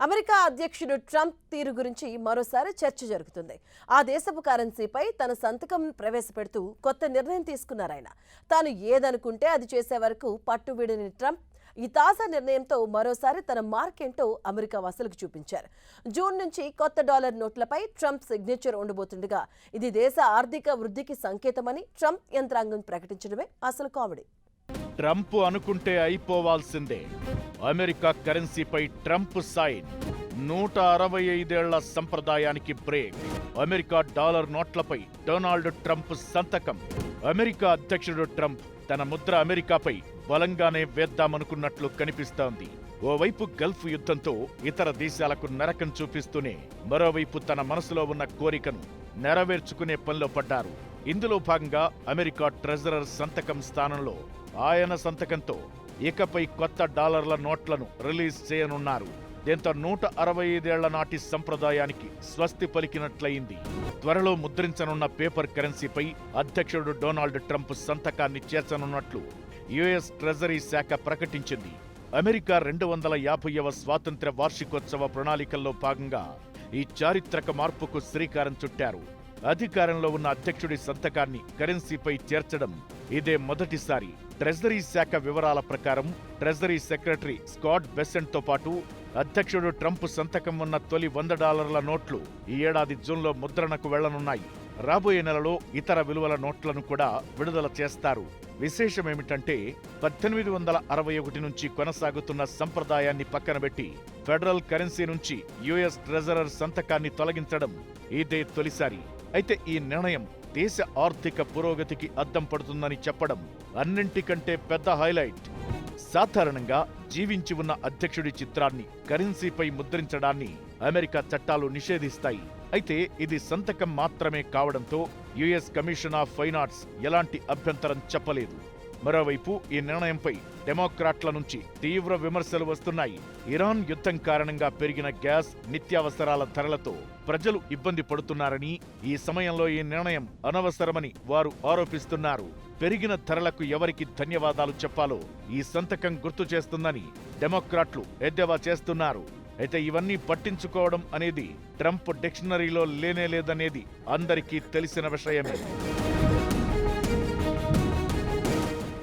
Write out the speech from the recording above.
America అధ్యక్షుడు Trump తీరు గురించి మరోసారి చర్చ జరుగుతుంది. ఆ దేశపు కరెన్సీపై తన సంతకం ప్రవేశపెడుతూ కొత్త నిర్ణయం తీసుకున్నారాయన. తాను ఏదనుకుంటే అది చేసే వరకు పట్టువిడని ట్రంప్ ఈ తాజా నిర్ణయంతో మరోసారి తన మార్కేంటో అమెరికా వాసులకు చూపించారు. జూన్ నుంచి కొత్త డాలర్ నోట్లపై ట్రంప్ సిగ్నేచర్ ఉండబోతుండగా ఇది దేశ ఆర్థిక వృద్ధికి సంకేతమని ట్రంప్ యంత్రాంగం ప్రకటించడమే అసలు కామెడీ. ట్రంప్ అనుకుంటే అయిపోవాల్సిందే. అమెరికా కరెన్సీపై ట్రంప్ సైన్. 165 ఏళ్ల సంప్రదాయానికి బ్రేక్. అమెరికా డాలర్ నోట్లపై డొనాల్డ్ ట్రంప్ సంతకం. అమెరికా అధ్యక్షుడు ట్రంప్ తన ముద్ర అమెరికాపై బలంగానే వేద్దామనుకున్నట్లు కనిపిస్తోంది. ఓవైపు గల్ఫ్ యుద్ధంతో ఇతర దేశాలకు నరకం చూపిస్తూనే మరోవైపు తన మనసులో ఉన్న కోరికను నెరవేర్చుకునే పనిలో పడ్డారు. ఇందులో భాగంగా అమెరికా ట్రెజరర్ సంతకం స్థానంలో ఆయన సంతకంతో ఇకపై కొత్త డాలర్ల నోట్లను రిలీజ్ చేయనున్నారు. దీంతో 165 ఏళ్ల నాటి సంప్రదాయానికి స్వస్తి పలికినట్లయింది. త్వరలో ముద్రించనున్న పేపర్ కరెన్సీపై అధ్యక్షుడు డొనాల్డ్ ట్రంప్ సంతకాన్ని చేర్చనున్నట్లు యుఎస్ ట్రెజరీ శాఖ ప్రకటించింది. అమెరికా 250వ స్వాతంత్ర్య వార్షికోత్సవ ప్రణాళికల్లో భాగంగా ఈ చారిత్రక మార్పుకు శ్రీకారం చుట్టారు. అధికారంలో ఉన్న అధ్యక్షుడి సంతకాన్ని కరెన్సీపై చేర్చడం ఇదే మొదటిసారి. ట్రెజరీ శాఖ వివరాల ప్రకారం ట్రెజరీ సెక్రటరీ స్కాట్ బెసెంట్తో పాటు అధ్యక్షుడు ట్రంప్ సంతకం ఉన్న తొలి $100 నోట్లు ఈ ఏడాది జూన్లో ముద్రణకు వెళ్లనున్నాయి. రాబోయే నెలలో ఇతర విలువల నోట్లను కూడా విడుదల చేస్తారు. విశేషమేమిటంటే 1861 నుంచి కొనసాగుతున్న సంప్రదాయాన్ని పక్కనబెట్టి ఫెడరల్ కరెన్సీ నుంచి యుఎస్ ట్రెజరర్ సంతకాన్ని తొలగించడం ఇదే తొలిసారి. అయితే ఈ నిర్ణయం దేశ ఆర్థిక పురోగతికి అద్దం పడుతుందని చెప్పడం అన్నింటికంటే పెద్ద హైలైట్. సాధారణంగా జీవించి ఉన్న అధ్యక్షుడి చిత్రాన్ని కరెన్సీపై ముద్రించడాన్ని అమెరికా చట్టాలు నిషేధిస్తాయి. అయితే ఇది సంతకం మాత్రమే కావడంతో US commission of fine arts ఎలాంటి అభ్యంతరం చెప్పలేదు. మరోవైపు ఈ నిర్ణయంపై డెమోక్రాట్ల నుంచి తీవ్ర విమర్శలు వస్తున్నాయి. ఇరాన్ యుద్ధం కారణంగా పెరిగిన గ్యాస్, నిత్యావసరాల ధరలతో ప్రజలు ఇబ్బంది పడుతున్నారని, ఈ సమయంలో ఈ నిర్ణయం అనవసరమని వారు ఆరోపిస్తున్నారు. పెరిగిన ధరలకు ఎవరికి ధన్యవాదాలు చెప్పాలో ఈ సంతకం గుర్తు చేస్తుందని డెమోక్రాట్లు ఎద్దేవా చేస్తున్నారు. అయితే ఇవన్నీ పట్టించుకోవడం అనేది ట్రంప్ డిక్షనరీలో లేనేలేదనేది అందరికీ తెలిసిన విషయమే.